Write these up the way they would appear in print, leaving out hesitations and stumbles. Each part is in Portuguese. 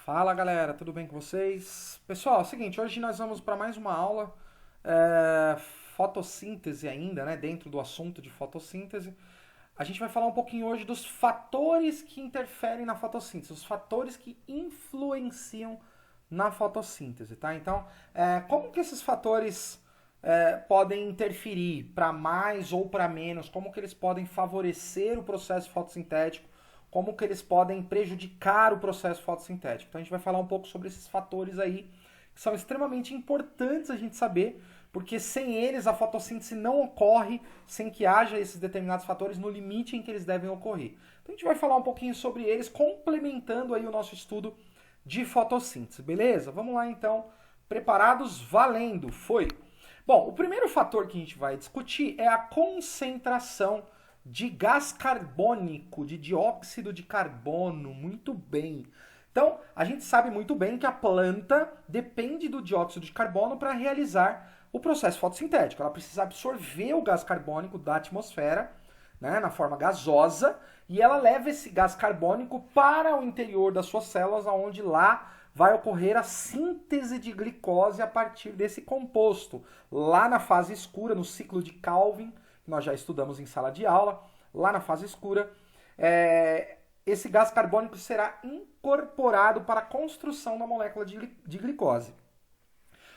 Fala galera, tudo bem com vocês? Pessoal, é o seguinte, hoje nós vamos para mais uma aula, fotossíntese ainda, né? Dentro do assunto de fotossíntese. A gente vai falar um pouquinho hoje dos fatores que interferem na fotossíntese, os fatores que influenciam na fotossíntese, tá? Então, como que esses fatores podem interferir para mais ou para menos, como que eles podem favorecer o processo fotossintético, como que eles podem prejudicar o processo fotossintético. Então a gente vai falar um pouco sobre esses fatores aí, que são extremamente importantes a gente saber, porque sem eles a fotossíntese não ocorre sem que haja esses determinados fatores no limite em que eles devem ocorrer. Então a gente vai falar um pouquinho sobre eles, complementando aí o nosso estudo de fotossíntese, beleza? Vamos lá então, preparados? Valendo! Foi! Bom, o primeiro fator que a gente vai discutir é a concentração de gás carbônico, de dióxido de carbono. Muito bem. Então, a gente sabe muito bem que a planta depende do dióxido de carbono para realizar o processo fotossintético. Ela precisa absorver o gás carbônico da atmosfera, né, na forma gasosa, e ela leva esse gás carbônico para o interior das suas células, onde lá vai ocorrer a síntese de glicose a partir desse composto. Lá na fase escura, no ciclo de Calvin, que nós já estudamos em sala de aula, lá na fase escura, esse gás carbônico será incorporado para a construção da molécula de glicose.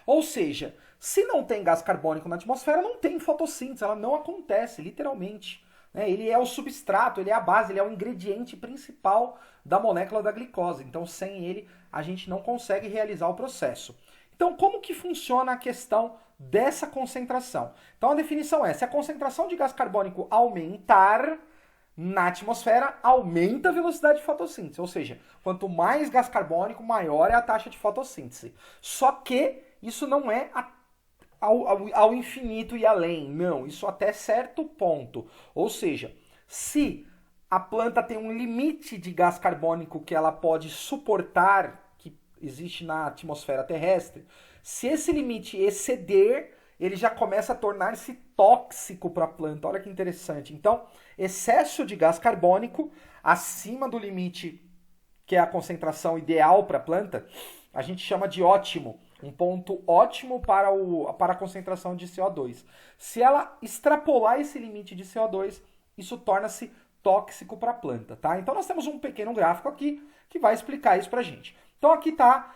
Ou seja, se não tem gás carbônico na atmosfera, não tem fotossíntese, ela não acontece, literalmente. Ele é o substrato, ele é a base, ele é o ingrediente principal da molécula da glicose. Então, sem ele, a gente não consegue realizar o processo. Então, como que funciona a questão dessa concentração? Então, a definição é: se a concentração de gás carbônico aumentar na atmosfera, aumenta a velocidade de fotossíntese. Ou seja, quanto mais gás carbônico, maior é a taxa de fotossíntese. Só que isso não é ao infinito e além. Não, isso até certo ponto. Ou seja, se a planta tem um limite de gás carbônico que ela pode suportar, existe na atmosfera terrestre, se esse limite exceder, ele já começa a tornar-se tóxico para a planta. Olha que interessante. Então, excesso de gás carbônico acima do limite, que é a concentração ideal para a planta, a gente chama de ótimo. Um ponto ótimo para a concentração de CO2. Se ela extrapolar esse limite de CO2, isso torna-se tóxico para a planta, tá? Então, nós temos um pequeno gráfico aqui que vai explicar isso para a gente. Então aqui está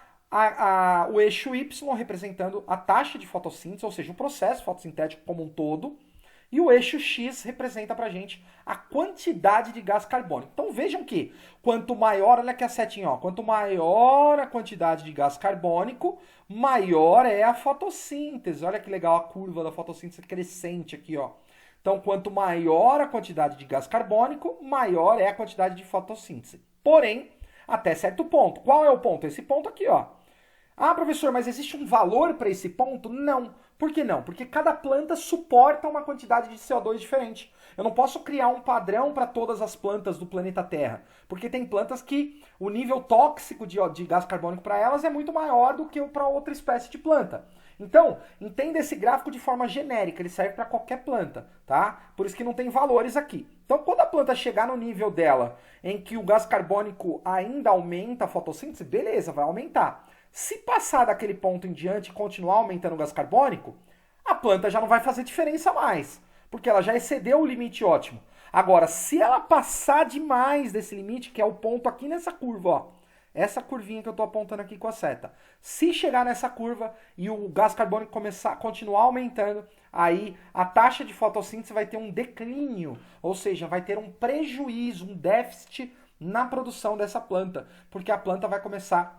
o eixo Y representando a taxa de fotossíntese, ou seja, o processo fotossintético como um todo, e o eixo X representa para a gente a quantidade de gás carbônico. Então vejam que quanto maior, olha aqui a setinha, ó, quanto maior a quantidade de gás carbônico, maior é a fotossíntese. Olha que legal a curva da fotossíntese crescente aqui, ó. Então quanto maior a quantidade de gás carbônico, maior é a quantidade de fotossíntese. Porém, até certo ponto. Qual é o ponto? Esse ponto aqui, ó. Ah, professor, mas existe um valor para esse ponto? Não. Por que não? Porque cada planta suporta uma quantidade de CO2 diferente. Eu não posso criar um padrão para todas as plantas do planeta Terra, porque tem plantas que o nível tóxico de gás carbônico para elas é muito maior do que para outra espécie de planta. Então, entenda esse gráfico de forma genérica, ele serve para qualquer planta, tá? Por isso que não tem valores aqui. Então, quando a planta chegar no nível dela, em que o gás carbônico ainda aumenta a fotossíntese, beleza, vai aumentar. Se passar daquele ponto em diante e continuar aumentando o gás carbônico, a planta já não vai fazer diferença mais, porque ela já excedeu o limite ótimo. Agora, se ela passar demais desse limite, que é o ponto aqui nessa curva, ó, essa curvinha que eu estou apontando aqui com a seta. Se chegar nessa curva e o gás carbônico continuar aumentando, aí a taxa de fotossíntese vai ter um declínio, ou seja, vai ter um prejuízo, um déficit na produção dessa planta, porque a planta vai começar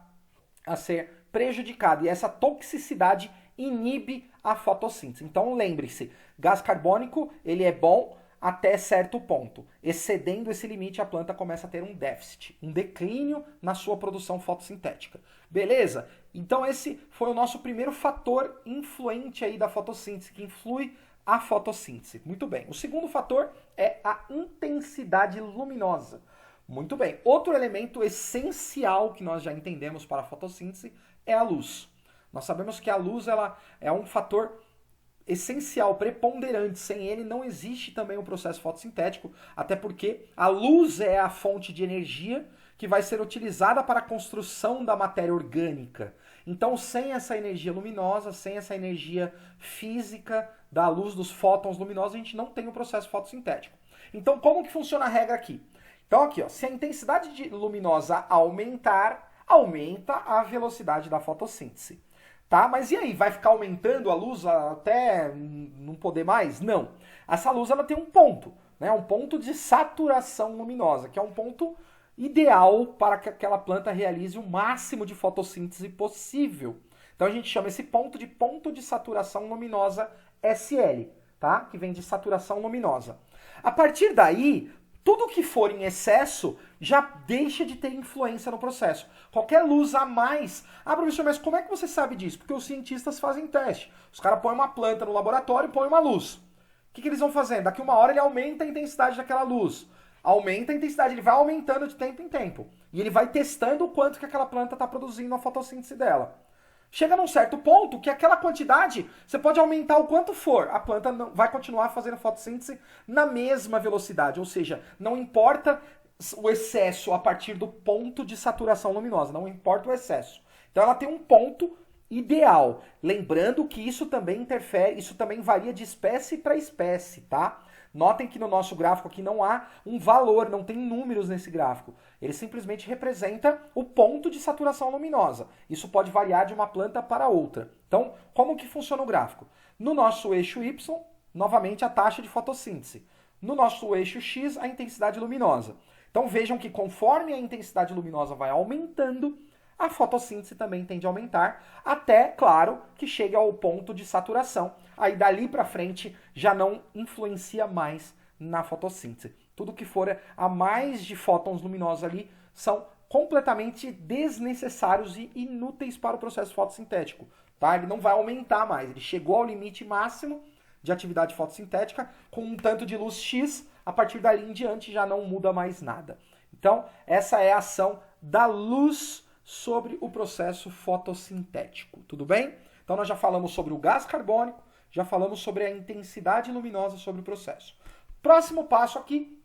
a ser prejudicada e essa toxicidade inibe a fotossíntese. Então lembre-se, gás carbônico ele é bom até certo ponto. Excedendo esse limite, a planta começa a ter um déficit, um declínio na sua produção fotossintética. Beleza? Então esse foi o nosso primeiro fator influente aí da fotossíntese, que influi a fotossíntese. Muito bem. O segundo fator é a intensidade luminosa. Muito bem. Outro elemento essencial que nós já entendemos para a fotossíntese é a luz. Nós sabemos que a luz ela é um fator essencial, preponderante. Sem ele não existe também o processo fotossintético, até porque a luz é a fonte de energia que vai ser utilizada para a construção da matéria orgânica. Então, sem essa energia luminosa, sem essa energia física da luz dos fótons luminosos, a gente não tem o processo fotossintético. Então, como que funciona a regra aqui? Então, aqui, ó, se a intensidade luminosa aumentar, aumenta a velocidade da fotossíntese. Tá? Mas e aí, vai ficar aumentando a luz até não poder mais? Não. Essa luz ela tem um ponto, né? Um ponto de saturação luminosa, que é um ponto ideal para que aquela planta realize o máximo de fotossíntese possível. Então a gente chama esse ponto de saturação luminosa SL, tá? Que vem de saturação luminosa. A partir daí, tudo que for em excesso já deixa de ter influência no processo. Qualquer luz a mais... Ah, professor, mas como é que você sabe disso? Porque os cientistas fazem teste. Os caras põem uma planta no laboratório e põem uma luz. O que eles vão fazendo? Daqui uma hora ele aumenta a intensidade daquela luz. Aumenta a intensidade, ele vai aumentando de tempo em tempo. E ele vai testando o quanto que aquela planta está produzindo a fotossíntese dela. Chega num certo ponto que aquela quantidade, você pode aumentar o quanto for, a planta vai continuar fazendo fotossíntese na mesma velocidade. Ou seja, não importa o excesso a partir do ponto de saturação luminosa, não importa o excesso. Então ela tem um ponto ideal. Lembrando que isso também interfere, isso também varia de espécie para espécie, tá? Notem que no nosso gráfico aqui não há um valor, não tem números nesse gráfico. Ele simplesmente representa o ponto de saturação luminosa. Isso pode variar de uma planta para outra. Então, como que funciona o gráfico? No nosso eixo Y, novamente a taxa de fotossíntese. No nosso eixo X, a intensidade luminosa. Então vejam que conforme a intensidade luminosa vai aumentando, a fotossíntese também tende a aumentar, até, claro, que chegue ao ponto de saturação. Aí dali para frente já não influencia mais na fotossíntese. Tudo que for a mais de fótons luminosos ali são completamente desnecessários e inúteis para o processo fotossintético. Tá? Ele não vai aumentar mais, ele chegou ao limite máximo de atividade fotossintética com um tanto de luz X, a partir dali em diante já não muda mais nada. Então, essa é a ação da luz sobre o processo fotossintético, tudo bem? Então nós já falamos sobre o gás carbônico, já falamos sobre a intensidade luminosa sobre o processo. Próximo passo aqui,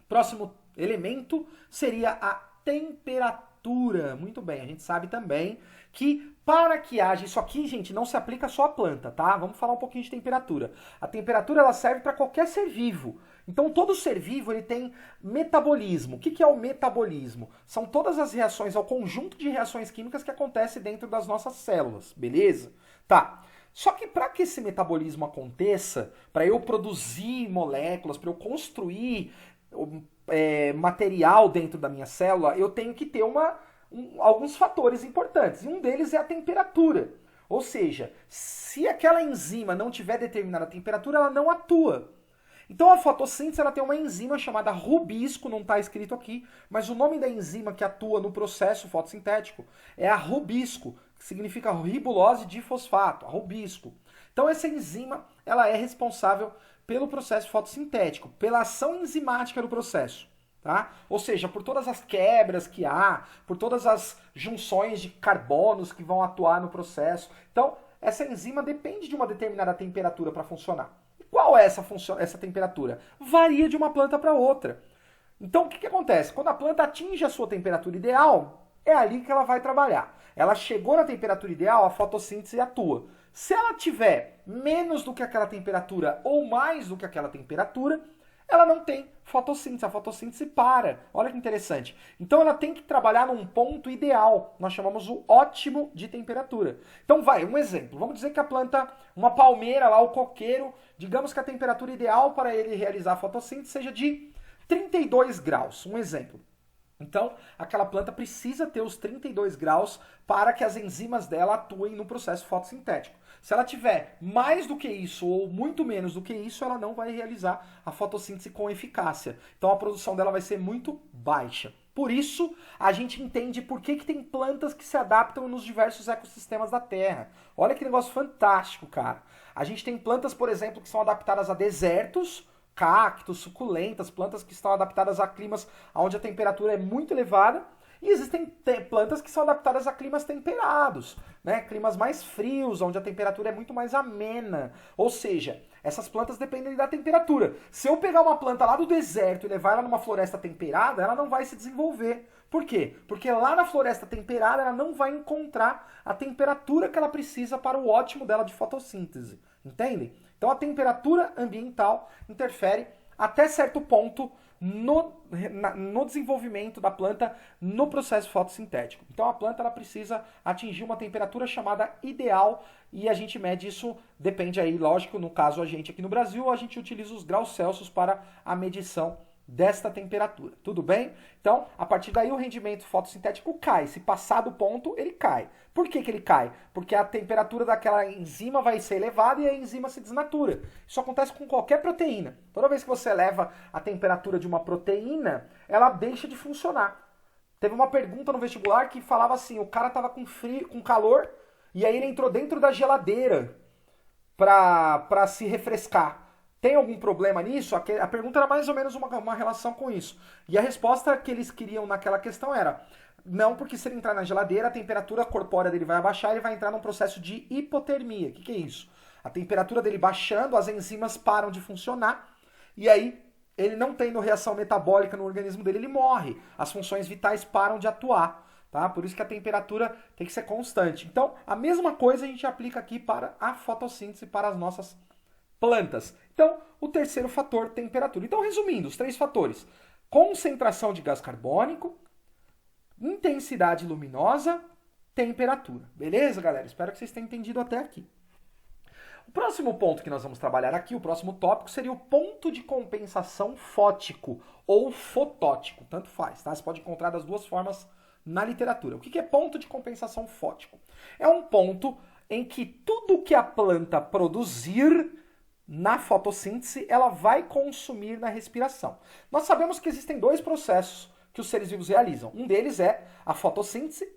próximo elemento seria a temperatura. Muito bem, a gente sabe também que para que haja isso aqui, gente, não se aplica só à planta, tá? Vamos falar um pouquinho de temperatura. A temperatura ela serve para qualquer ser vivo. Então todo ser vivo ele tem metabolismo. O que é o metabolismo? São todas as reações, é o conjunto de reações químicas que acontece dentro das nossas células, beleza? Tá. Só que para que esse metabolismo aconteça, para eu produzir moléculas, para eu construir material dentro da minha célula, eu tenho que ter alguns fatores importantes. E um deles é a temperatura. Ou seja, se aquela enzima não tiver determinada temperatura, ela não atua. Então a fotossíntese ela tem uma enzima chamada rubisco, não está escrito aqui, mas o nome da enzima que atua no processo fotossintético é a rubisco, que significa ribulose difosfato, a rubisco. Então essa enzima ela é responsável pelo processo fotossintético, pela ação enzimática do processo. Tá? Ou seja, por todas as quebras que há, por todas as junções de carbonos que vão atuar no processo. Então, essa enzima depende de uma determinada temperatura para funcionar. E qual é essa temperatura? Varia de uma planta para outra. Então, o que acontece? Quando a planta atinge a sua temperatura ideal, é ali que ela vai trabalhar. Ela chegou na temperatura ideal, a fotossíntese atua. Se ela tiver menos do que aquela temperatura ou mais do que aquela temperatura, ela não tem fotossíntese, a fotossíntese para. Olha que interessante. Então ela tem que trabalhar num ponto ideal, nós chamamos o ótimo de temperatura. Então um exemplo, vamos dizer que a planta, uma palmeira lá, o coqueiro, digamos que a temperatura ideal para ele realizar a fotossíntese seja de 32 graus, um exemplo. Então, aquela planta precisa ter os 32 graus para que as enzimas dela atuem no processo fotossintético. Se ela tiver mais do que isso ou muito menos do que isso, ela não vai realizar a fotossíntese com eficácia. Então, a produção dela vai ser muito baixa. Por isso, a gente entende por que tem plantas que se adaptam nos diversos ecossistemas da Terra. Olha que negócio fantástico, cara. A gente tem plantas, por exemplo, que são adaptadas a desertos, cactos, suculentas, plantas que estão adaptadas a climas onde a temperatura é muito elevada. E existem plantas que são adaptadas a climas temperados, né? Climas mais frios, onde a temperatura é muito mais amena. Ou seja, essas plantas dependem da temperatura. Se eu pegar uma planta lá do deserto e levar ela numa floresta temperada, ela não vai se desenvolver, Por quê? Porque lá na floresta temperada ela não vai encontrar a temperatura que ela precisa para o ótimo dela de fotossíntese. Entendem? Então a temperatura ambiental interfere até certo ponto no desenvolvimento da planta no processo fotossintético. Então a planta ela precisa atingir uma temperatura chamada ideal e a gente mede isso, depende aí, lógico, no caso a gente aqui no Brasil, a gente utiliza os graus Celsius para a medição desta temperatura. Tudo bem? Então, a partir daí o rendimento fotossintético cai. Se passar do ponto, ele cai. Por que ele cai? Porque a temperatura daquela enzima vai ser elevada e a enzima se desnatura. Isso acontece com qualquer proteína. Toda vez que você eleva a temperatura de uma proteína, ela deixa de funcionar. Teve uma pergunta no vestibular que falava assim, o cara estava com frio, com calor, e aí ele entrou dentro da geladeira para se refrescar. Tem algum problema nisso? A pergunta era mais ou menos uma relação com isso. E a resposta que eles queriam naquela questão era: não, porque se ele entrar na geladeira, a temperatura corpórea dele vai abaixar e ele vai entrar num processo de hipotermia. O que é isso? A temperatura dele baixando, as enzimas param de funcionar e aí ele não tendo reação metabólica no organismo dele, ele morre. As funções vitais param de atuar. Tá? Por isso que a temperatura tem que ser constante. Então, a mesma coisa a gente aplica aqui para a fotossíntese, para as nossas plantas. Então, o terceiro fator, temperatura. Então, resumindo, os 3 fatores: concentração de gás carbônico, intensidade luminosa, temperatura. Beleza, galera? Espero que vocês tenham entendido até aqui. O próximo ponto que nós vamos trabalhar aqui, o próximo tópico, seria o ponto de compensação fótico ou fotótico. Tanto faz, tá? Você pode encontrar das duas formas na literatura. O que é ponto de compensação fótico? É um ponto em que tudo que a planta produzir na fotossíntese, ela vai consumir na respiração. Nós sabemos que existem 2 processos que os seres vivos realizam. Um deles é a fotossíntese,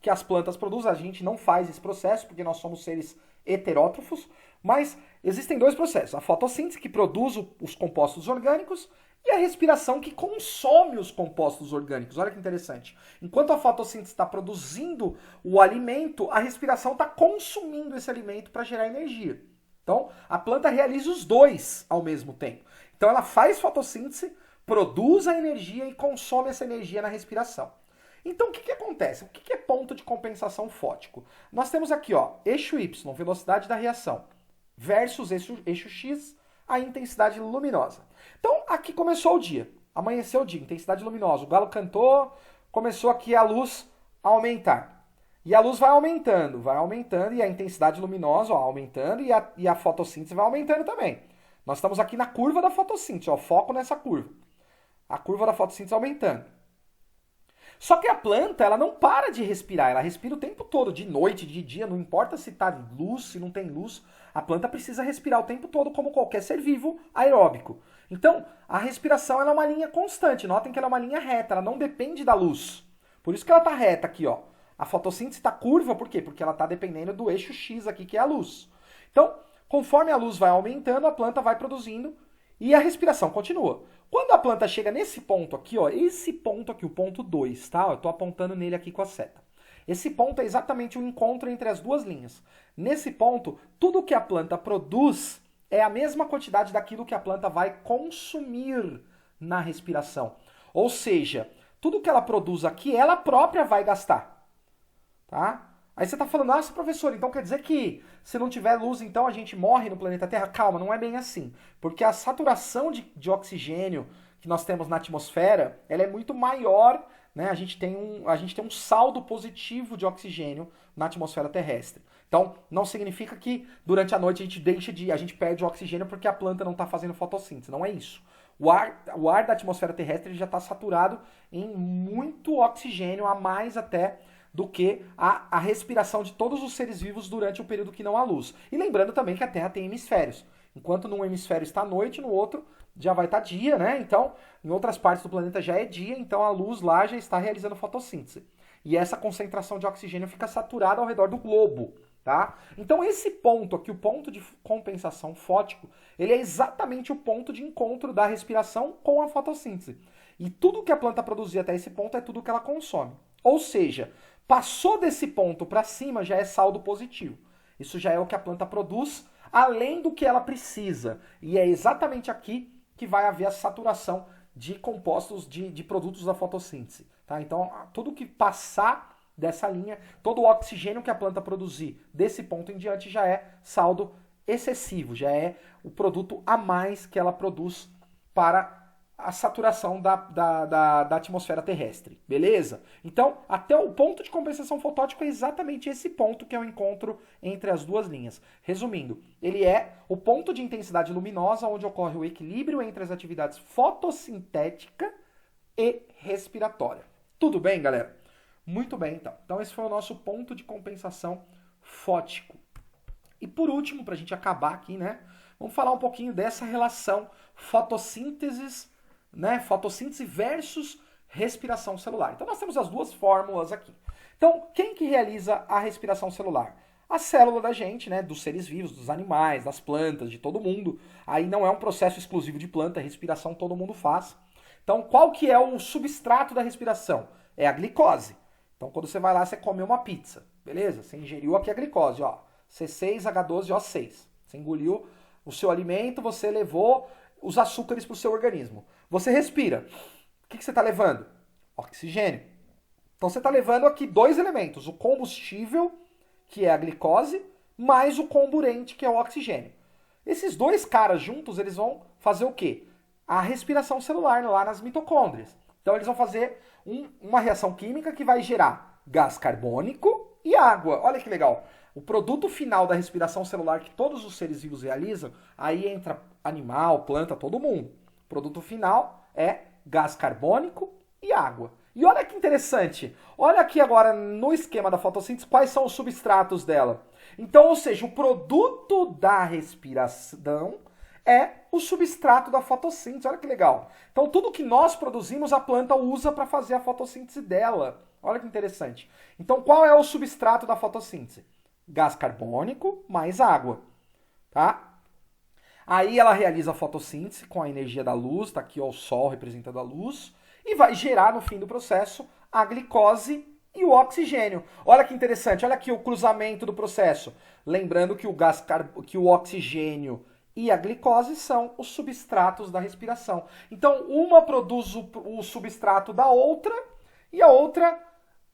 que as plantas produzem. A gente não faz esse processo, porque nós somos seres heterótrofos, mas existem 2 processos. A fotossíntese, que produz os compostos orgânicos, e a respiração, que consome os compostos orgânicos. Olha que interessante. Enquanto a fotossíntese está produzindo o alimento, a respiração está consumindo esse alimento para gerar energia. Então, a planta realiza os 2 ao mesmo tempo. Então, ela faz fotossíntese, produz a energia e consome essa energia na respiração. Então, o que acontece? O que é ponto de compensação fótico? Nós temos aqui, ó, eixo Y, velocidade da reação, versus eixo X, a intensidade luminosa. Então, aqui começou o dia, amanheceu o dia, intensidade luminosa. O galo cantou, começou aqui a luz a aumentar. E a luz vai aumentando, e a intensidade luminosa ó, aumentando, e a fotossíntese vai aumentando também. Nós estamos aqui na curva da fotossíntese, ó, foco nessa curva. A curva da fotossíntese aumentando. Só que a planta, ela não para de respirar, ela respira o tempo todo, de noite, de dia, não importa se está luz, se não tem luz, a planta precisa respirar o tempo todo como qualquer ser vivo aeróbico. Então, a respiração ela é uma linha constante, notem que ela é uma linha reta, ela não depende da luz. Por isso que ela está reta aqui, ó. A fotossíntese está curva, por quê? Porque ela está dependendo do eixo X aqui, que é a luz. Então, conforme a luz vai aumentando, a planta vai produzindo e a respiração continua. Quando a planta chega nesse ponto aqui, ó, esse ponto aqui, o ponto 2, tá? Eu estou apontando nele aqui com a seta. Esse ponto é exatamente o encontro entre as 2 linhas. Nesse ponto, tudo que a planta produz é a mesma quantidade daquilo que a planta vai consumir na respiração. Ou seja, tudo que ela produz aqui, ela própria vai gastar. Tá? Aí você está falando, nossa, professor, então quer dizer que se não tiver luz, então a gente morre no planeta Terra? Calma, não é bem assim. Porque a saturação de oxigênio que nós temos na atmosfera, ela é muito maior, né? A gente tem um saldo positivo de oxigênio na atmosfera terrestre. Então, não significa que durante a noite a gente perde o oxigênio porque a planta não está fazendo fotossíntese. Não é isso. O ar da atmosfera terrestre ele já está saturado em muito oxigênio, a mais até do que a respiração de todos os seres vivos durante o período que não há luz. E lembrando também que a Terra tem hemisférios. Enquanto num hemisfério está noite, no outro já vai estar dia, né? Então, em outras partes do planeta já é dia, então a luz lá já está realizando fotossíntese. E essa concentração de oxigênio fica saturada ao redor do globo, tá? Então esse ponto aqui, o ponto de compensação fótico, ele é exatamente o ponto de encontro da respiração com a fotossíntese. E tudo que a planta produzir até esse ponto é tudo que ela consome. Ou seja, passou desse ponto para cima já é saldo positivo. Isso já é o que a planta produz, além do que ela precisa. E é exatamente aqui que vai haver a saturação de compostos, de produtos da fotossíntese. Tá? Então, tudo que passar dessa linha, todo o oxigênio que a planta produzir desse ponto em diante já é saldo excessivo, já é o produto a mais que ela produz para a saturação da atmosfera terrestre, beleza? Então, até o ponto de compensação fotótica é exatamente esse ponto que é o encontro entre as duas linhas. Resumindo, ele é o ponto de intensidade luminosa onde ocorre o equilíbrio entre as atividades fotossintética e respiratória. Tudo bem, galera? Muito bem, então. Então, esse foi o nosso ponto de compensação fótico. E por último, para a gente acabar aqui, né? Vamos falar um pouquinho dessa relação fotossíntese versus respiração celular. Então nós temos as duas fórmulas aqui. Então, quem que realiza a respiração celular? A célula da gente, né, dos seres vivos, dos animais, das plantas, de todo mundo. Aí não é um processo exclusivo de planta, a respiração todo mundo faz. Então, qual que é o substrato da respiração? É a glicose. Então, quando você vai lá, você come uma pizza, beleza? Você ingeriu aqui a glicose, ó, C6H12O6. Você engoliu o seu alimento, você levou os açúcares para o seu organismo. Você respira. O que você está levando? Oxigênio. Então você está levando aqui dois elementos. O combustível, que é a glicose, mais o comburente, que é o oxigênio. Esses dois caras juntos, eles vão fazer o quê? A respiração celular lá nas mitocôndrias. Então eles vão fazer uma reação química que vai gerar gás carbônico e água. Olha que legal. O produto final da respiração celular que todos os seres vivos realizam, aí entra animal, planta, todo mundo. O produto final é gás carbônico e água. E olha que interessante. Olha aqui agora no esquema da fotossíntese quais são os substratos dela. Então, ou seja, o produto da respiração é o substrato da fotossíntese. Olha que legal. Então, tudo que nós produzimos, a planta usa para fazer a fotossíntese dela. Olha que interessante. Então, qual é o substrato da fotossíntese? Gás carbônico mais água, tá? Aí ela realiza a fotossíntese com a energia da luz, tá aqui ó, o sol representando a luz, e vai gerar no fim do processo a glicose e o oxigênio. Olha que interessante, olha aqui o cruzamento do processo. Lembrando que que o oxigênio e a glicose são os substratos da respiração. Então, uma produz o substrato da outra e a outra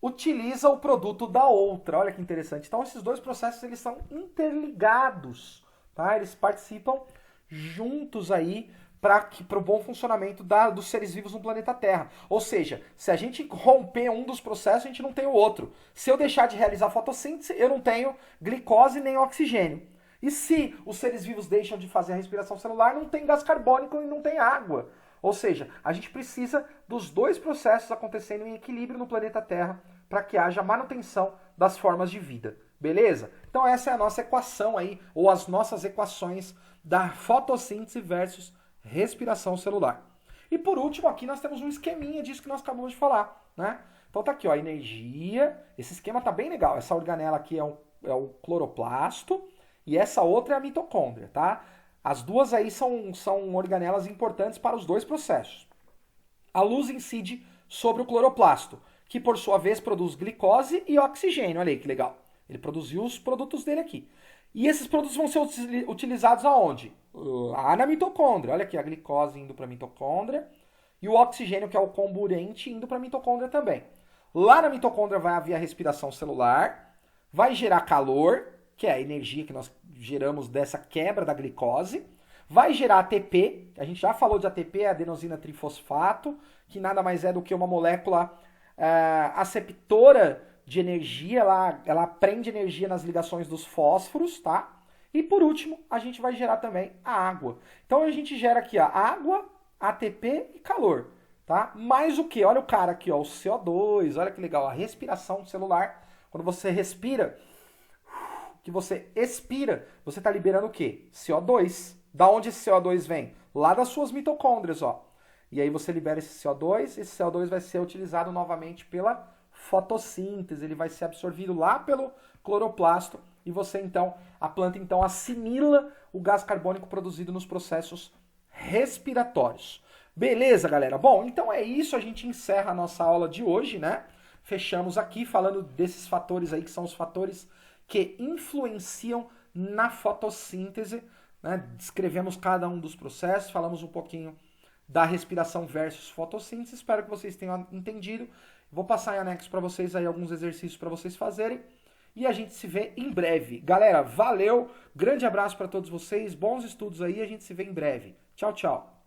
utiliza o produto da outra. Olha que interessante. Então, esses dois processos eles são interligados, tá? Eles participam juntos aí para o bom funcionamento dos seres vivos no planeta Terra. Ou seja, se a gente romper um dos processos, a gente não tem o outro. Se eu deixar de realizar fotossíntese, eu não tenho glicose nem oxigênio. E se os seres vivos deixam de fazer a respiração celular, não tem gás carbônico e não tem água. Ou seja, a gente precisa dos dois processos acontecendo em equilíbrio no planeta Terra para que haja manutenção das formas de vida. Beleza? Então essa é a nossa equação aí, ou as nossas equações da fotossíntese versus respiração celular. E por último, aqui nós temos um esqueminha disso que nós acabamos de falar, né? Então tá aqui, ó, energia. Esse esquema tá bem legal. Essa organela aqui é o cloroplasto e essa outra é a mitocôndria, tá? As duas aí são organelas importantes para os dois processos. A luz incide sobre o cloroplasto, que por sua vez produz glicose e oxigênio. Olha aí que legal. Ele produziu os produtos dele aqui. E esses produtos vão ser utilizados aonde? Lá na mitocôndria. Olha aqui, a glicose indo para a mitocôndria e o oxigênio, que é o comburente, indo para a mitocôndria também. Lá na mitocôndria vai haver a respiração celular, vai gerar calor, que é a energia que nós geramos dessa quebra da glicose, vai gerar ATP, a gente já falou de ATP, adenosina trifosfato, que nada mais é do que uma molécula aceptora de energia, ela prende energia nas ligações dos fósforos, tá? E por último, a gente vai gerar também a água. Então a gente gera aqui a água, ATP e calor, tá? Mais o que? Olha o cara aqui, ó, o CO2, olha que legal, a respiração celular. Quando você respira, que você expira, você está liberando o quê? CO2. Da onde esse CO2 vem? Lá das suas mitocôndrias, ó. E aí você libera esse CO2 vai ser utilizado novamente pela fotossíntese, ele vai ser absorvido lá pelo cloroplasto e a planta então assimila o gás carbônico produzido nos processos respiratórios. Beleza, galera? Bom, então é isso, a gente encerra a nossa aula de hoje, né? Fechamos aqui falando desses fatores aí que são os fatores que influenciam na fotossíntese, né? Descrevemos cada um dos processos, falamos um pouquinho da respiração versus fotossíntese, espero que vocês tenham entendido. Vou passar em anexo para vocês aí alguns exercícios para vocês fazerem. E a gente se vê em breve. Galera, valeu. Grande abraço para todos vocês. Bons estudos aí. A gente se vê em breve. Tchau, tchau.